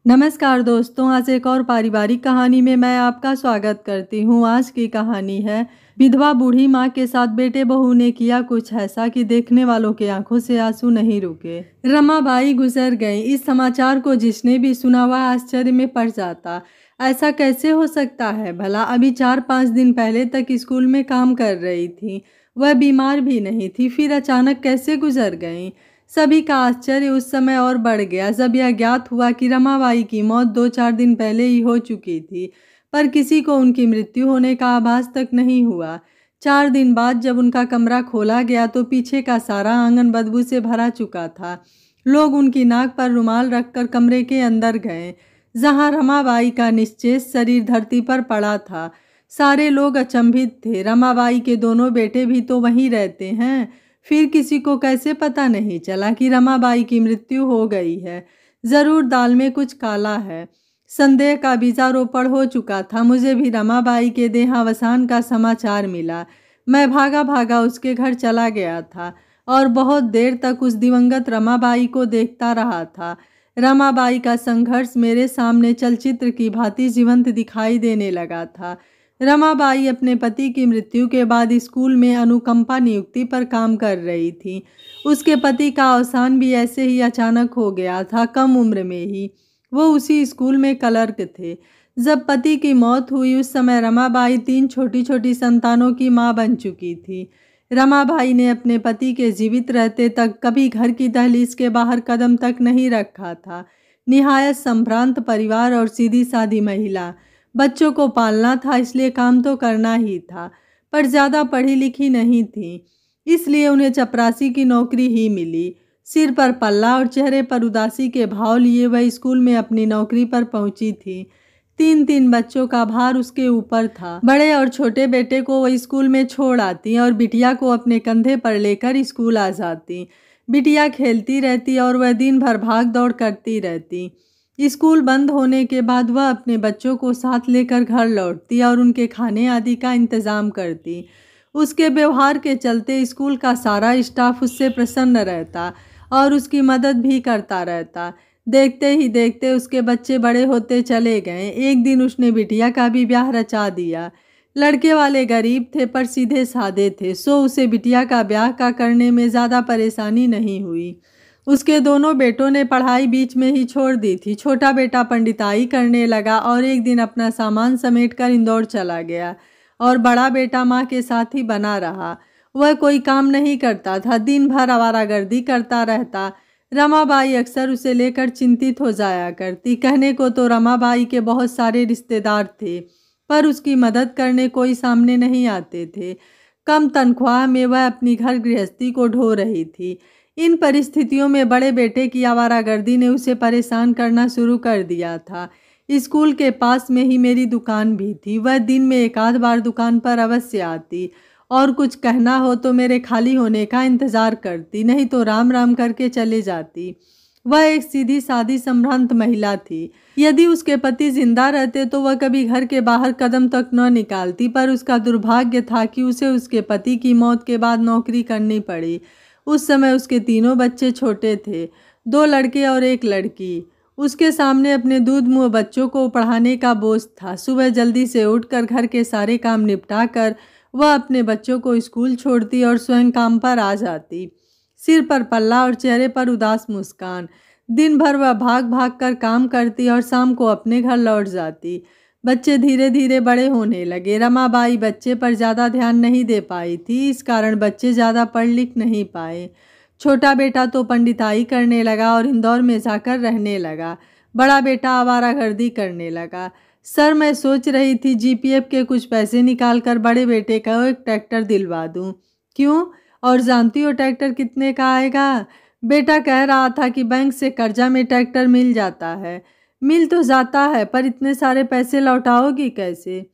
नमस्कार दोस्तों, आज एक और पारिवारिक कहानी में मैं आपका स्वागत करती हूँ। आज की कहानी है विधवा बूढ़ी माँ के साथ बेटे बहू ने किया कुछ ऐसा कि देखने वालों के आंखों से आंसू नहीं रुके। रमाबाई गुजर गई। इस समाचार को जिसने भी सुना वह आश्चर्य में पड़ जाता। ऐसा कैसे हो सकता है भला? अभी 4-5 दिन पहले तक स्कूल में काम कर रही थी, वह बीमार भी नहीं थी, फिर अचानक कैसे गुजर गई? सभी का आश्चर्य उस समय और बढ़ गया जब यह ज्ञात हुआ कि रमाबाई की मौत 2-4 दिन पहले ही हो चुकी थी, पर किसी को उनकी मृत्यु होने का आभास तक नहीं हुआ। 4 दिन बाद जब उनका कमरा खोला गया तो पीछे का सारा आंगन बदबू से भरा चुका था। लोग उनकी नाक पर रुमाल रखकर कमरे के अंदर गए, जहां रमाबाई का निश्चेष शरीर धरती पर पड़ा था। सारे लोग अचंभित थे। रमाबाई के दोनों बेटे भी तो वहीं रहते हैं, फिर किसी को कैसे पता नहीं चला कि रमाबाई की मृत्यु हो गई है? जरूर दाल में कुछ काला है। संदेह का बीजारोपण हो चुका था। मुझे भी रमाबाई के देहावसान का समाचार मिला। मैं भागा भागा उसके घर चला गया था और बहुत देर तक उस दिवंगत रमाबाई को देखता रहा था। रमाबाई का संघर्ष मेरे सामने चलचित्र की भांति जीवंत दिखाई देने लगा था। रमाबाई अपने पति की मृत्यु के बाद स्कूल में अनुकंपा नियुक्ति पर काम कर रही थी। उसके पति का अवसान भी ऐसे ही अचानक हो गया था, कम उम्र में ही। वो उसी स्कूल में क्लर्क थे। जब पति की मौत हुई उस समय रमाबाई 3 छोटी छोटी संतानों की मां बन चुकी थी। रमाबाई ने अपने पति के जीवित रहते तक कभी घर की दहलीज के बाहर कदम तक नहीं रखा था। निहायत संभ्रांत परिवार और सीधी सादी महिला। बच्चों को पालना था, इसलिए काम तो करना ही था, पर ज़्यादा पढ़ी लिखी नहीं थी, इसलिए उन्हें चपरासी की नौकरी ही मिली। सिर पर पल्ला और चेहरे पर उदासी के भाव लिए वह स्कूल में अपनी नौकरी पर पहुंची थी। 3-3 बच्चों का भार उसके ऊपर था। बड़े और छोटे बेटे को वह स्कूल में छोड़ आती और बिटिया को अपने कंधे पर लेकर स्कूल आ जाती। बिटिया खेलती रहती और वह दिन भर भाग दौड़ करती रहती। स्कूल बंद होने के बाद वह अपने बच्चों को साथ लेकर घर लौटती और उनके खाने आदि का इंतजाम करती। उसके व्यवहार के चलते स्कूल का सारा स्टाफ उससे प्रसन्न रहता और उसकी मदद भी करता रहता। देखते ही देखते उसके बच्चे बड़े होते चले गए। एक दिन उसने बिटिया का भी ब्याह रचा दिया। लड़के वाले गरीब थे पर सीधे साधे थे, सो उसे बिटिया का ब्याह का करने में ज़्यादा परेशानी नहीं हुई। उसके दोनों बेटों ने पढ़ाई बीच में ही छोड़ दी थी। छोटा बेटा पंडिताई करने लगा और एक दिन अपना सामान समेटकर इंदौर चला गया और बड़ा बेटा माँ के साथ ही बना रहा। वह कोई काम नहीं करता था, दिन भर आवारागर्दी करता रहता। रमाबाई अक्सर उसे लेकर चिंतित हो जाया करती। कहने को तो रमाबाई के बहुत सारे रिश्तेदार थे, पर उसकी मदद करने कोई सामने नहीं आते थे। कम तनख्वाह में वह अपनी घर गृहस्थी को ढो रही थी। इन परिस्थितियों में बड़े बेटे की आवारागर्दी ने उसे परेशान करना शुरू कर दिया था। स्कूल के पास में ही मेरी दुकान भी थी। वह दिन में 1 आध बार दुकान पर अवश्य आती और कुछ कहना हो तो मेरे खाली होने का इंतज़ार करती, नहीं तो राम राम करके चले जाती। वह एक सीधी सादी संभ्रांत महिला थी। यदि उसके पति जिंदा रहते तो वह कभी घर के बाहर कदम तक न निकालती, पर उसका दुर्भाग्य था कि उसे उसके पति की मौत के बाद नौकरी करनी पड़ी। उस समय उसके 3 बच्चे छोटे थे, 2 लड़के और 1 लड़की। उसके सामने अपने दूध मुँह बच्चों को पढ़ाने का बोझ था। सुबह जल्दी से उठकर घर के सारे काम निपटा कर वह अपने बच्चों को स्कूल छोड़ती और स्वयं काम पर आ जाती। सिर पर पल्ला और चेहरे पर उदास मुस्कान। दिन भर वह भाग भाग कर काम करती और शाम को अपने घर लौट जाती। बच्चे धीरे धीरे बड़े होने लगे। रमाबाई बच्चे पर ज़्यादा ध्यान नहीं दे पाई थी, इस कारण बच्चे ज़्यादा पढ़ लिख नहीं पाए। छोटा बेटा तो पंडिताई करने लगा और इंदौर में जाकर रहने लगा। बड़ा बेटा आवारागर्दी करने लगा। सर, मैं सोच रही थी जीपीएफ के कुछ पैसे निकाल कर बड़े बेटे का एक ट्रैक्टर दिलवा दूं। क्यों? और जानती हो ट्रैक्टर कितने का आएगा? बेटा कह रहा था कि बैंक से कर्जा में ट्रैक्टर मिल जाता है। मिल तो जाता है, पर इतने सारे पैसे लौटाओगी कैसे?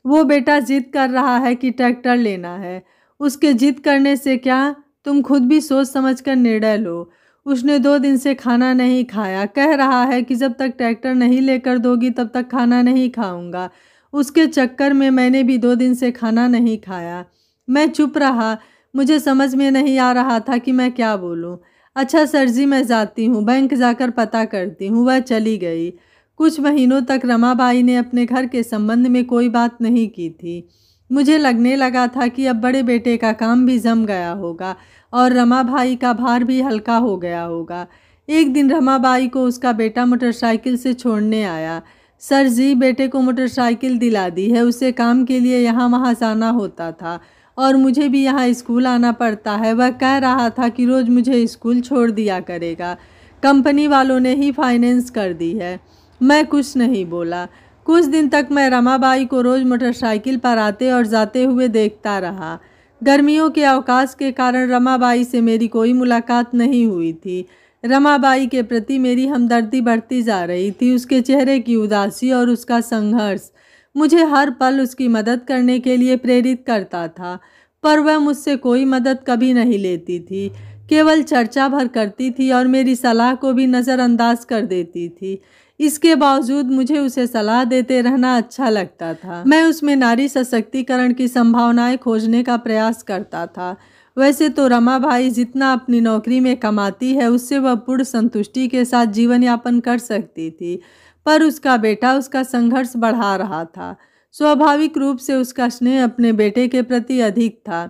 वो बेटा जिद कर रहा है कि ट्रैक्टर लेना है। उसके जिद करने से क्या, तुम खुद भी सोच समझ कर निर्णय लो। उसने 2 दिन से खाना नहीं खाया। कह रहा है कि जब तक ट्रैक्टर नहीं लेकर दोगी तब तक खाना नहीं खाऊंगा। उसके चक्कर में मैंने भी 2 दिन से खाना नहीं खाया। मैं चुप रहा। मुझे समझ में नहीं आ रहा था कि मैं क्या बोलूं। अच्छा सर जी, मैं जाती हूँ, बैंक जाकर पता करती हूँ। वह चली गई। कुछ महीनों तक रमाबाई ने अपने घर के संबंध में कोई बात नहीं की थी। मुझे लगने लगा था कि अब बड़े बेटे का काम भी जम गया होगा और रमाबाई का भार भी हल्का हो गया होगा। एक दिन रमाबाई को उसका बेटा मोटरसाइकिल से छोड़ने आया। सर जी, बेटे को मोटरसाइकिल दिला दी है, उसे काम के लिए यहाँ वहाँ जाना होता था और मुझे भी यहाँ स्कूल आना पड़ता है। वह कह रहा था कि रोज़ मुझे स्कूल छोड़ दिया करेगा। कंपनी वालों ने ही फाइनेंस कर दी है। मैं कुछ नहीं बोला। कुछ दिन तक मैं रमाबाई को रोज़ मोटरसाइकिल पर आते और जाते हुए देखता रहा। गर्मियों के अवकाश के कारण रमाबाई से मेरी कोई मुलाकात नहीं हुई थी। रमाबाई के प्रति मेरी हमदर्दी बढ़ती जा रही थी। उसके चेहरे की उदासी और उसका संघर्ष मुझे हर पल उसकी मदद करने के लिए प्रेरित करता था, पर वह मुझसे कोई मदद कभी नहीं लेती थी, केवल चर्चा भर करती थी और मेरी सलाह को भी नज़रअंदाज कर देती थी। इसके बावजूद मुझे उसे सलाह देते रहना अच्छा लगता था। मैं उसमें नारी सशक्तिकरण की संभावनाएं खोजने का प्रयास करता था। वैसे तो रमाबाई जितना अपनी नौकरी में कमाती है उससे वह पूर्ण संतुष्टि के साथ जीवन यापन कर सकती थी, पर उसका बेटा उसका संघर्ष बढ़ा रहा था। स्वाभाविक रूप से उसका स्नेह अपने बेटे के प्रति अधिक था,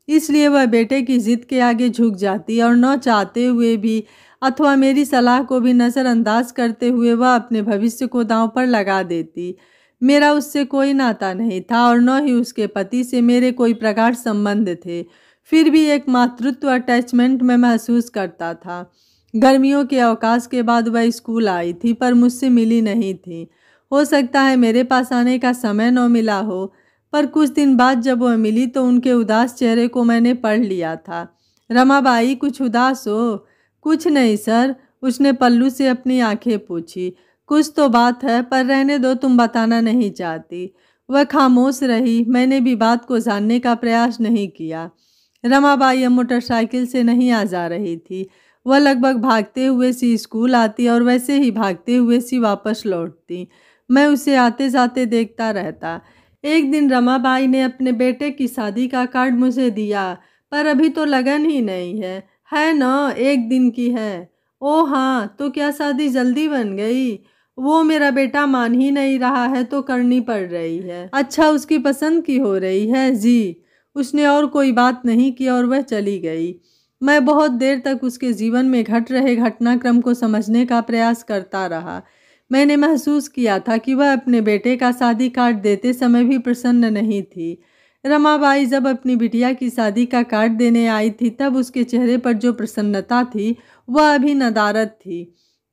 इसलिए वह बेटे की जिद के आगे झुक जाती और न चाहते हुए भी अथवा मेरी सलाह को भी नज़रअंदाज करते हुए वह अपने भविष्य को दांव पर लगा देती। मेरा उससे कोई नाता नहीं था और न ही उसके पति से मेरे कोई प्रगाढ़ संबंध थे, फिर भी एक मातृत्व अटैचमेंट में महसूस करता था। गर्मियों के अवकाश के बाद वह स्कूल आई थी, पर मुझसे मिली नहीं थी। हो सकता है मेरे पास आने का समय न मिला हो, पर कुछ दिन बाद जब वह मिली तो उनके उदास चेहरे को मैंने पढ़ लिया था। रमाबाई, कुछ उदास हो? कुछ नहीं सर, उसने पल्लू से अपनी आंखें पूछी। कुछ तो बात है, पर रहने दो, तुम बताना नहीं चाहती। वह खामोश रही। मैंने भी बात को जानने का प्रयास नहीं किया। रमाबाई अब मोटरसाइकिल से नहीं आ जा रही थी। वह लगभग भागते हुए सी स्कूल आती और वैसे ही भागते हुए सी वापस लौटती। मैं उसे आते जाते देखता रहता। एक दिन रमाबाई ने अपने बेटे की शादी का कार्ड मुझे दिया, पर अभी तो लगन ही नहीं है ना? 1 दिन की है। ओ हाँ, तो क्या शादी जल्दी बन गई? वो मेरा बेटा मान ही नहीं रहा है तो करनी पड़ रही है। अच्छा, उसकी पसंद की हो रही है? जी। उसने और कोई बात नहीं की और वह चली गई। मैं बहुत देर तक उसके जीवन में घट रहे घटनाक्रम को समझने का प्रयास करता रहा। मैंने महसूस किया था कि वह अपने बेटे का शादी कार्ड देते समय भी प्रसन्न नहीं थी। रमाबाई जब अपनी बिटिया की शादी का कार्ड देने आई थी तब उसके चेहरे पर जो प्रसन्नता थी वह अभी नदारद थी।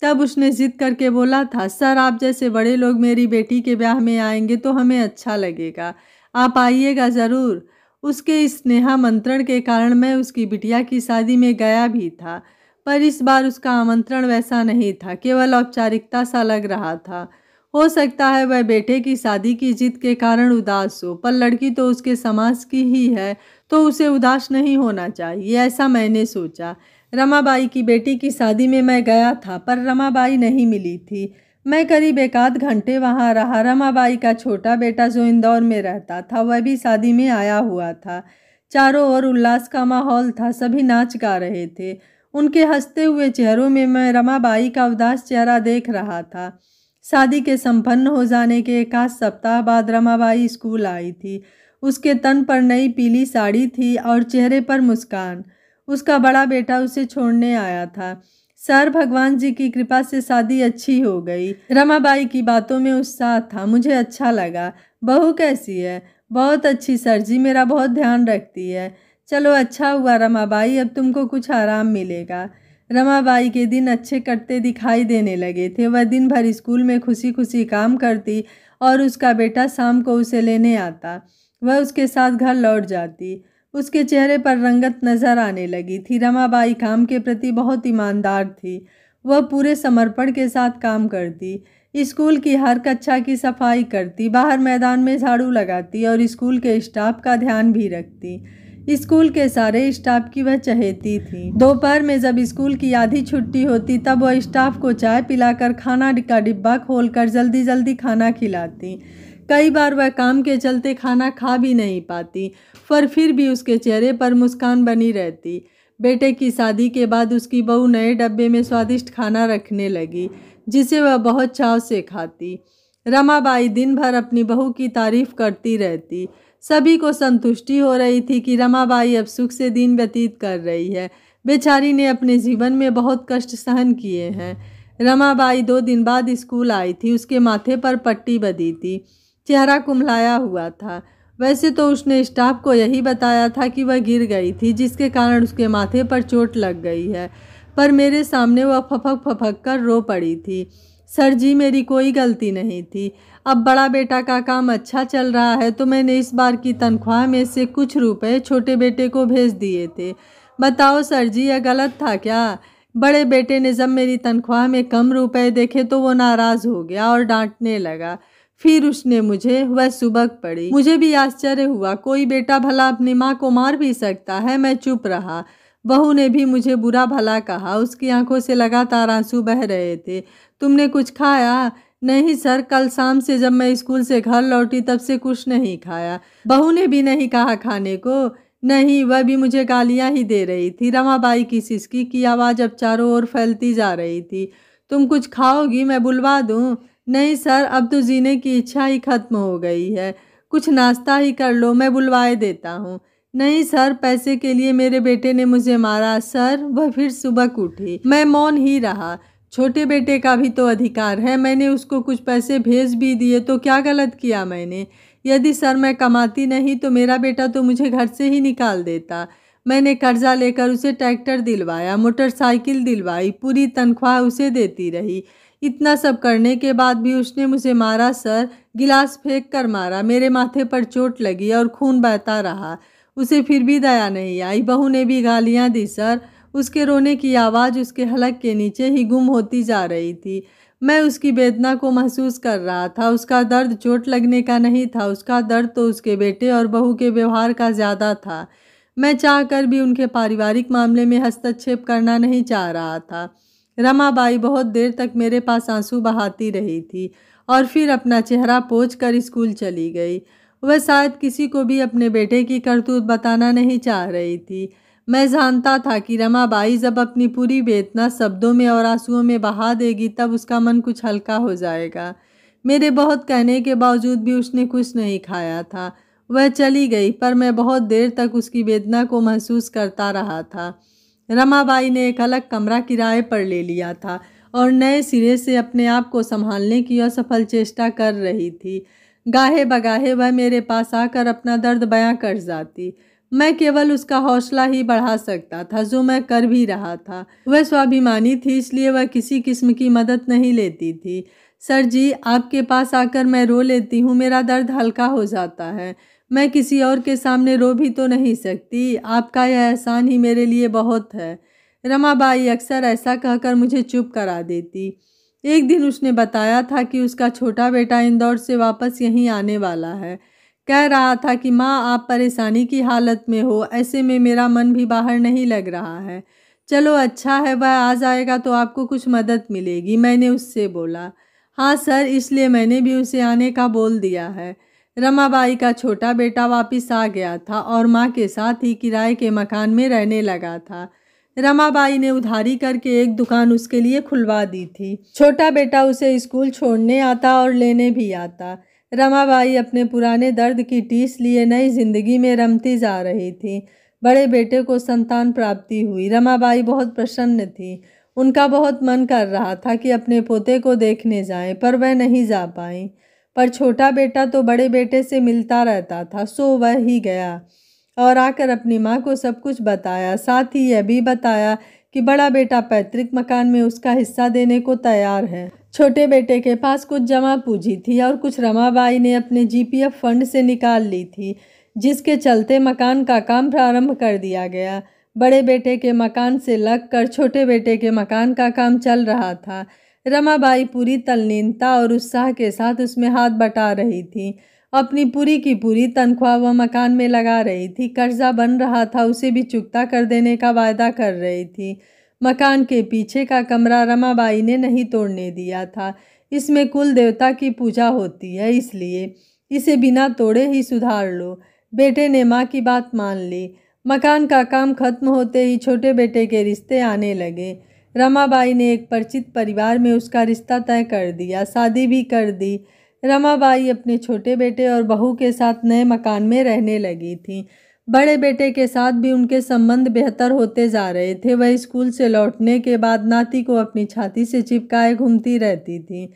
तब उसने जिद करके बोला था, सर, आप जैसे बड़े लोग मेरी बेटी के ब्याह में आएंगे तो हमें अच्छा लगेगा, आप आइएगा ज़रूर। उसके इस स्नेहामंत्रण के कारण मैं उसकी बिटिया की शादी में गया भी था, पर इस बार उसका आमंत्रण वैसा नहीं था, केवल औपचारिकता सा लग रहा था। हो सकता है वह बेटे की शादी की जिद के कारण उदास हो, पर लड़की तो उसके समाज की ही है तो उसे उदास नहीं होना चाहिए, ऐसा मैंने सोचा। रमाबाई की बेटी की शादी में मैं गया था, पर रमाबाई नहीं मिली थी। मैं करीब 1 आध घंटे वहाँ रहा। रमाबाई का छोटा बेटा जो इंदौर में रहता था वह भी शादी में आया हुआ था। चारों ओर उल्लास का माहौल था, सभी नाच गा रहे थे। उनके हंसते हुए चेहरों में मैं रमाबाई का उदास चेहरा देख रहा था। शादी के संपन्न हो जाने के 1 आध सप्ताह बाद रमाबाई स्कूल आई थी। उसके तन पर नई पीली साड़ी थी और चेहरे पर मुस्कान। उसका बड़ा बेटा उसे छोड़ने आया था। सर, भगवान जी की कृपा से शादी अच्छी हो गई। रमाबाई की बातों में उत्साह था, मुझे अच्छा लगा। बहू कैसी है? बहुत अच्छी सर जी, मेरा बहुत ध्यान रखती है। चलो, अच्छा हुआ रमाबाई, अब तुमको कुछ आराम मिलेगा। रमाबाई के दिन अच्छे कटते दिखाई देने लगे थे। वह दिन भर स्कूल में खुशी खुशी काम करती और उसका बेटा शाम को उसे लेने आता। वह उसके साथ घर लौट जाती। उसके चेहरे पर रंगत नजर आने लगी थी। रमाबाई काम के प्रति बहुत ईमानदार थी। वह पूरे समर्पण के साथ काम करती। स्कूल की हर कक्षा की सफाई करती, बाहर मैदान में झाड़ू लगाती और स्कूल के स्टाफ का ध्यान भी रखती। स्कूल के सारे स्टाफ की वह चहेती थी। दोपहर में जब स्कूल की आधी छुट्टी होती तब वह स्टाफ को चाय पिलाकर खाना का डिब्बा खोलकर जल्दी जल्दी खाना खिलाती। कई बार वह काम के चलते खाना खा भी नहीं पाती, पर फिर भी उसके चेहरे पर मुस्कान बनी रहती। बेटे की शादी के बाद उसकी बहू नए डब्बे में स्वादिष्ट खाना रखने लगी। जिसे वह बहुत चाव से खाती। रमाबाई दिन भर अपनी बहू की तारीफ करती रहती। सभी को संतुष्टि हो रही थी कि रमाबाई अब सुख से दिन व्यतीत कर रही है। बेचारी ने अपने जीवन में बहुत कष्ट सहन किए हैं। रमाबाई 2 दिन बाद स्कूल आई थी। उसके माथे पर पट्टी बंधी थी, चेहरा कुम्हलाया हुआ था। वैसे तो उसने स्टाफ को यही बताया था कि वह गिर गई थी, जिसके कारण उसके माथे पर चोट लग गई है, पर मेरे सामने वह फपक फपक कर रो पड़ी थी। सर जी, मेरी कोई गलती नहीं थी। अब बड़ा बेटा का काम अच्छा चल रहा है तो मैंने इस बार की तनख्वाह में से कुछ रुपए छोटे बेटे को भेज दिए थे। बताओ सर जी, यह गलत था क्या? बड़े बेटे ने जब मेरी तनख्वाह में कम रुपए देखे तो वो नाराज़ हो गया और डांटने लगा। फिर उसने मुझे वह सुबक पड़ी। मुझे भी आश्चर्य हुआ, कोई बेटा भला अपनी माँ को मार भी सकता है। मैं चुप रहा। बहू ने भी मुझे बुरा भला कहा। उसकी आंखों से लगातार आंसू बह रहे थे। तुमने कुछ खाया? नहीं सर, कल शाम से जब मैं स्कूल से घर लौटी तब से कुछ नहीं खाया। बहू ने भी नहीं कहा खाने को? नहीं, वह भी मुझे गालियां ही दे रही थी। रमाबाई की सिसकी की आवाज़ अब चारों ओर फैलती जा रही थी। तुम कुछ खाओगी? मैं बुलवा दूं? नहीं सर, अब तो जीने की इच्छा ही खत्म हो गई है। कुछ नाश्ता ही कर लो, मैं बुलवाए देता हूँ। नहीं सर, पैसे के लिए मेरे बेटे ने मुझे मारा। सर, वह फिर सुबक उठी। मैं मौन ही रहा। छोटे बेटे का भी तो अधिकार है। मैंने उसको कुछ पैसे भेज भी दिए तो क्या गलत किया मैंने? यदि सर मैं कमाती नहीं तो मेरा बेटा तो मुझे घर से ही निकाल देता। मैंने कर्जा लेकर उसे ट्रैक्टर दिलवाया, मोटरसाइकिल दिलवाई, पूरी तनख्वाह उसे देती रही। इतना सब करने के बाद भी उसने मुझे मारा सर, गिलास फेंक कर मारा। मेरे माथे पर चोट लगी और खून बहता रहा। उसे फिर भी दया नहीं आई। बहू ने भी गालियां दी सर। उसके रोने की आवाज़ उसके हलक के नीचे ही गुम होती जा रही थी। मैं उसकी वेदना को महसूस कर रहा था। उसका दर्द चोट लगने का नहीं था, उसका दर्द तो उसके बेटे और बहू के व्यवहार का ज़्यादा था। मैं चाहकर भी उनके पारिवारिक मामले में हस्तक्षेप करना नहीं चाह रहा था। रमाबाई बहुत देर तक मेरे पास आंसू बहाती रही थी और फिर अपना चेहरा पोंछ कर स्कूल चली गई। वह शायद किसी को भी अपने बेटे की करतूत बताना नहीं चाह रही थी। मैं जानता था कि रमाबाई जब अपनी पूरी वेदना शब्दों में और आंसुओं में बहा देगी तब उसका मन कुछ हल्का हो जाएगा। मेरे बहुत कहने के बावजूद भी उसने कुछ नहीं खाया था। वह चली गई, पर मैं बहुत देर तक उसकी वेदना को महसूस करता रहा था। रमाबाई ने एक अलग कमरा किराए पर ले लिया था और नए सिरे से अपने आप को संभालने की असफल चेष्टा कर रही थी। गाहे बगाहे वह मेरे पास आकर अपना दर्द बयां कर जाती। मैं केवल उसका हौसला ही बढ़ा सकता था, जो मैं कर भी रहा था। वह स्वाभिमानी थी, इसलिए वह किसी किस्म की मदद नहीं लेती थी। सर जी, आपके पास आकर मैं रो लेती हूँ, मेरा दर्द हल्का हो जाता है। मैं किसी और के सामने रो भी तो नहीं सकती। आपका यह एहसान ही मेरे लिए बहुत है। रमाबाई अक्सर ऐसा कहकर मुझे चुप करा देती। एक दिन उसने बताया था कि उसका छोटा बेटा इंदौर से वापस यहीं आने वाला है। कह रहा था कि माँ, आप परेशानी की हालत में हो, ऐसे में मेरा मन भी बाहर नहीं लग रहा है। चलो अच्छा है, वह आ जाएगा तो आपको कुछ मदद मिलेगी, मैंने उससे बोला। हाँ सर, इसलिए मैंने भी उसे आने का बोल दिया है। रमाबाई का छोटा बेटा वापस आ गया था और माँ के साथ ही किराए के मकान में रहने लगा था। रमाबाई ने उधारी करके एक दुकान उसके लिए खुलवा दी थी। छोटा बेटा उसे स्कूल छोड़ने आता और लेने भी आता। रमाबाई अपने पुराने दर्द की टीस लिए नई जिंदगी में रमती जा रही थी। बड़े बेटे को संतान प्राप्ति हुई। रमाबाई बहुत प्रसन्न थी। उनका बहुत मन कर रहा था कि अपने पोते को देखने जाएं, पर वह नहीं जा पाई। पर छोटा बेटा तो बड़े बेटे से मिलता रहता था, सो वह ही गया और आकर अपनी माँ को सब कुछ बताया। साथ ही यह भी बताया कि बड़ा बेटा पैतृक मकान में उसका हिस्सा देने को तैयार है। छोटे बेटे के पास कुछ जमा पूंजी थी और कुछ रमाबाई ने अपने जीपीएफ फंड से निकाल ली थी, जिसके चलते मकान का काम प्रारंभ कर दिया गया। बड़े बेटे के मकान से लगकर छोटे बेटे के मकान का काम चल रहा था। रमाबाई पूरी तल्लीनता और उत्साह के साथ उसमें हाथ बटा रही थी। अपनी पूरी की पूरी तनख्वाह वह मकान में लगा रही थी। कर्जा बन रहा था, उसे भी चुकता कर देने का वायदा कर रही थी। मकान के पीछे का कमरा रमाबाई ने नहीं तोड़ने दिया था। इसमें कुल देवता की पूजा होती है, इसलिए इसे बिना तोड़े ही सुधार लो। बेटे ने माँ की बात मान ली। मकान का काम खत्म होते ही छोटे बेटे के रिश्ते आने लगे। रमाबाई ने एक परिचित परिवार में उसका रिश्ता तय कर दिया, शादी भी कर दी। रमाबाई अपने छोटे बेटे और बहू के साथ नए मकान में रहने लगी थी। बड़े बेटे के साथ भी उनके संबंध बेहतर होते जा रहे थे। वह स्कूल से लौटने के बाद नाती को अपनी छाती से चिपकाए घूमती रहती थी।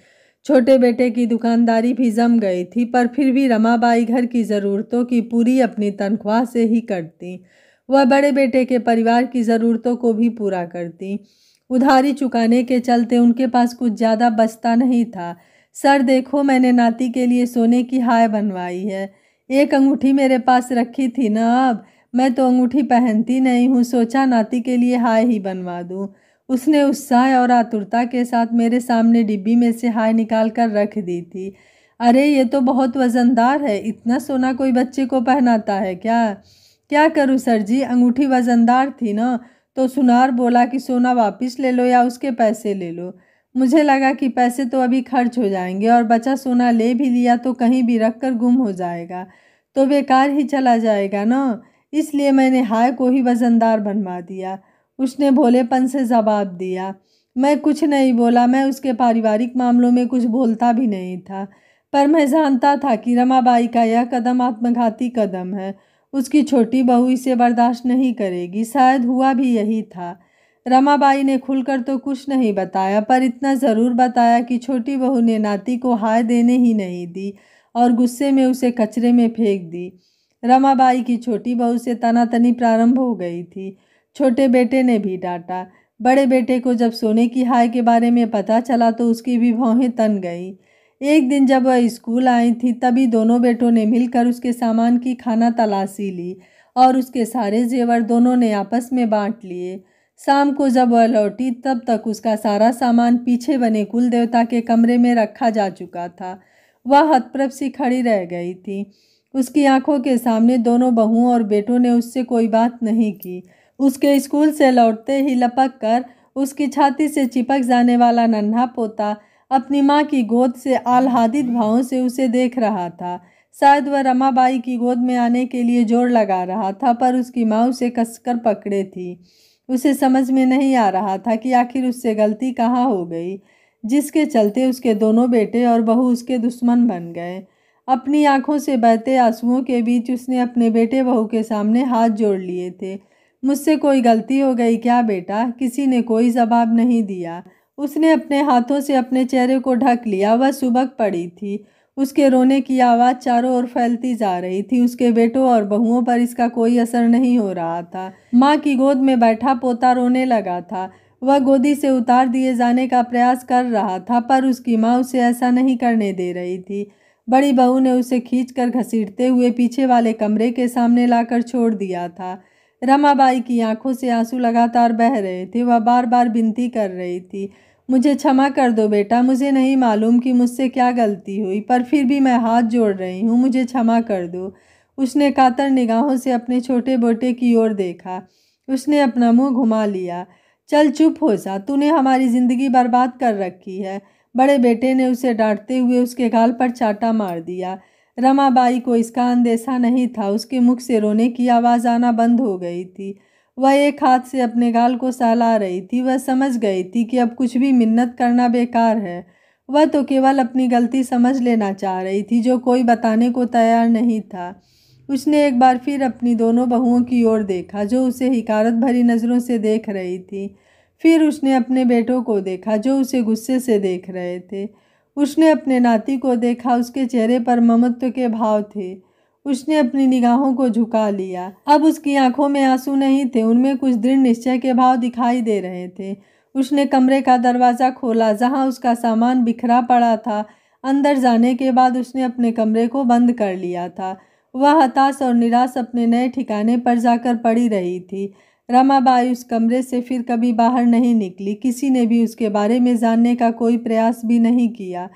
छोटे बेटे की दुकानदारी भी जम गई थी, पर फिर भी रमाबाई घर की ज़रूरतों की पूरी अपनी तनख्वाह से ही करती। वह बड़े बेटे के परिवार की ज़रूरतों को भी पूरा करती। उधारी चुकाने के चलते उनके पास कुछ ज़्यादा बचता नहीं था। सर देखो, मैंने नाती के लिए सोने की हाय बनवाई है। एक अंगूठी मेरे पास रखी थी ना, अब मैं तो अंगूठी पहनती नहीं हूँ, सोचा नाती के लिए हाय ही बनवा दूँ। उसने उत्साह और आतुरता के साथ मेरे सामने डिब्बी में से हाय निकाल कर रख दी थी। अरे ये तो बहुत वज़नदार है, इतना सोना कोई बच्चे को पहनाता है क्या? क्या करूँ सर जी, अंगूठी वज़नदार थी ना, तो सुनार बोला कि सोना वापस ले लो या उसके पैसे ले लो। मुझे लगा कि पैसे तो अभी खर्च हो जाएंगे और बचा सोना ले भी लिया तो कहीं भी रख कर गुम हो जाएगा, तो बेकार ही चला जाएगा ना, इसलिए मैंने हाय को ही वज़नदार बनवा दिया। उसने भोलेपन से जवाब दिया। मैं कुछ नहीं बोला, मैं उसके पारिवारिक मामलों में कुछ बोलता भी नहीं था, पर मैं जानता था कि रमाबाई का यह कदम आत्मघाती कदम है। उसकी छोटी बहू इसे बर्दाश्त नहीं करेगी। शायद हुआ भी यही था। रमाबाई ने खुलकर तो कुछ नहीं बताया, पर इतना ज़रूर बताया कि छोटी बहू ने नाती को हाय देने ही नहीं दी और गुस्से में उसे कचरे में फेंक दी। रमाबाई की छोटी बहू से तनातनी प्रारंभ हो गई थी। छोटे बेटे ने भी डांटा। बड़े बेटे को जब सोने की हाय के बारे में पता चला तो उसकी भी भौहें तन गई। एक दिन जब वह स्कूल आई थी, तभी दोनों बेटों ने मिलकर उसके सामान की खाना तलाशी ली और उसके सारे जेवर दोनों ने आपस में बांट लिए। शाम को जब वह लौटी तब तक उसका सारा सामान पीछे बने कुल देवता के कमरे में रखा जा चुका था। वह हतप्रभ सी खड़ी रह गई थी। उसकी आंखों के सामने दोनों बहुओं और बेटों ने उससे कोई बात नहीं की। उसके स्कूल से लौटते ही लपक कर उसकी छाती से चिपक जाने वाला नन्हा पोता अपनी माँ की गोद से आह्लादित भावों से उसे देख रहा था। शायद वह रमाबाई की गोद में आने के लिए जोर लगा रहा था, पर उसकी माँ उसे कसकर पकड़े थी। उसे समझ में नहीं आ रहा था कि आखिर उससे गलती कहाँ हो गई, जिसके चलते उसके दोनों बेटे और बहू उसके दुश्मन बन गए। अपनी आंखों से बहते आंसुओं के बीच उसने अपने बेटे बहू के सामने हाथ जोड़ लिए थे। मुझसे कोई गलती हो गई क्या बेटा? किसी ने कोई जवाब नहीं दिया। उसने अपने हाथों से अपने चेहरे को ढक लिया। वह सुबक पड़ी थी। उसके रोने की आवाज़ चारों ओर फैलती जा रही थी। उसके बेटों और बहुओं पर इसका कोई असर नहीं हो रहा था। माँ की गोद में बैठा पोता रोने लगा था। वह गोदी से उतार दिए जाने का प्रयास कर रहा था, पर उसकी माँ उसे ऐसा नहीं करने दे रही थी। बड़ी बहू ने उसे खींचकर घसीटते हुए पीछे वाले कमरे के सामने लाकर छोड़ दिया था। रमाबाई की आंखों से आंसू लगातार बह रहे थे। वह बार बार विनती कर रही थी, मुझे क्षमा कर दो बेटा, मुझे नहीं मालूम कि मुझसे क्या गलती हुई, पर फिर भी मैं हाथ जोड़ रही हूँ, मुझे क्षमा कर दो। उसने कातर निगाहों से अपने छोटे बेटे की ओर देखा। उसने अपना मुंह घुमा लिया। चल चुप हो जा, तूने हमारी ज़िंदगी बर्बाद कर रखी है। बड़े बेटे ने उसे डांटते हुए उसके गाल पर चाटा मार दिया। रमाबाई को इसका अंदेशा नहीं था। उसके मुख से रोने की आवाज़ आना बंद हो गई थी। वह एक हाथ से अपने गाल को सहला रही थी। वह समझ गई थी कि अब कुछ भी मिन्नत करना बेकार है। वह तो केवल अपनी गलती समझ लेना चाह रही थी, जो कोई बताने को तैयार नहीं था। उसने एक बार फिर अपनी दोनों बहुओं की ओर देखा, जो उसे हिकारत भरी नज़रों से देख रही थी। फिर उसने अपने बेटों को देखा, जो उसे गुस्से से देख रहे थे। उसने अपने नाती को देखा। उसके चेहरे पर ममत्व के भाव थे। उसने अपनी निगाहों को झुका लिया। अब उसकी आंखों में आंसू नहीं थे, उनमें कुछ दृढ़ निश्चय के भाव दिखाई दे रहे थे। उसने कमरे का दरवाज़ा खोला, जहां उसका सामान बिखरा पड़ा था। अंदर जाने के बाद उसने अपने कमरे को बंद कर लिया था। वह हताश और निराश अपने नए ठिकाने पर जाकर पड़ी रही थी। रमाबाई उस कमरे से फिर कभी बाहर नहीं निकली। किसी ने भी उसके बारे में जानने का कोई प्रयास भी नहीं किया।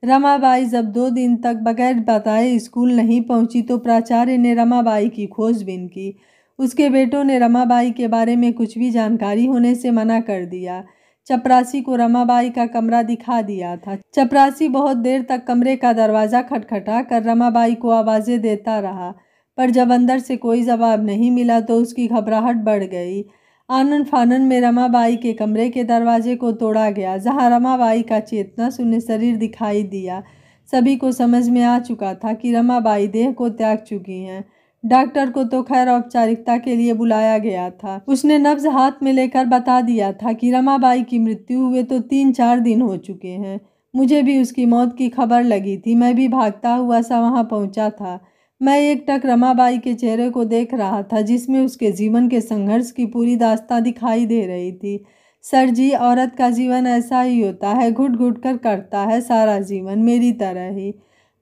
रमाबाई जब 2 दिन तक बगैर बताए स्कूल नहीं पहुंची तो प्राचार्य ने रमाबाई की खोजबीन की। उसके बेटों ने रमाबाई के बारे में कुछ भी जानकारी होने से मना कर दिया। चपरासी को रमाबाई का कमरा दिखा दिया था। चपरासी बहुत देर तक कमरे का दरवाज़ा खटखटा कर रमाबाई को आवाज़ें देता रहा, पर जब अंदर से कोई जवाब नहीं मिला तो उसकी घबराहट बढ़ गई। आनन फानन में रमाबाई के कमरे के दरवाजे को तोड़ा गया, जहां रमाबाई का चेतना शून्य शरीर दिखाई दिया। सभी को समझ में आ चुका था कि रमाबाई देह को त्याग चुकी हैं। डॉक्टर को तो खैर औपचारिकता के लिए बुलाया गया था। उसने नब्ज हाथ में लेकर बता दिया था कि रमाबाई की मृत्यु हुए तो 3-4 दिन हो चुके हैं। मुझे भी उसकी मौत की खबर लगी थी। मैं भी भागता हुआ सा वहां पहुंचा था। मैं एकटक रमाबाई के चेहरे को देख रहा था, जिसमें उसके जीवन के संघर्ष की पूरी दास्तां दिखाई दे रही थी। सर जी, औरत का जीवन ऐसा ही होता है, घुट घुट कर करता है सारा जीवन, मेरी तरह ही।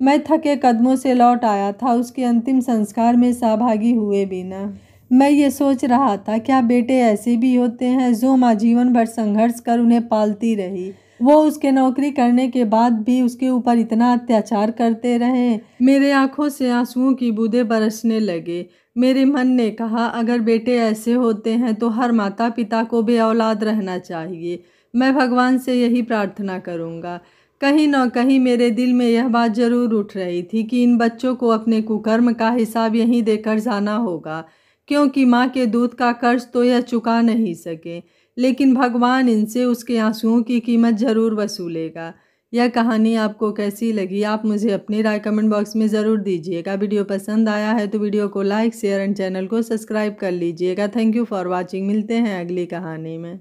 मैं थके कदमों से लौट आया था, उसके अंतिम संस्कार में सहभागी हुए बिना। मैं ये सोच रहा था, क्या बेटे ऐसे भी होते हैं जो माँ जीवन भर संघर्ष कर उन्हें पालती रही, वो उसके नौकरी करने के बाद भी उसके ऊपर इतना अत्याचार करते रहे। मेरे आंखों से आंसुओं की बूंदें बरसने लगे। मेरे मन ने कहा, अगर बेटे ऐसे होते हैं तो हर माता पिता को बे औलाद रहना चाहिए। मैं भगवान से यही प्रार्थना करूँगा। कहीं न कहीं मेरे दिल में यह बात जरूर उठ रही थी कि इन बच्चों को अपने कुकर्म का हिसाब यहीं देकर जाना होगा, क्योंकि माँ के दूध का कर्ज तो यह चुका नहीं सके, लेकिन भगवान इनसे उसके आंसुओं की कीमत जरूर वसूलेगा। यह कहानी आपको कैसी लगी, आप मुझे अपनी राय कमेंट बॉक्स में ज़रूर दीजिएगा। वीडियो पसंद आया है तो वीडियो को लाइक, शेयर एंड चैनल को सब्सक्राइब कर लीजिएगा। Thank you for watching. मिलते हैं अगली कहानी में।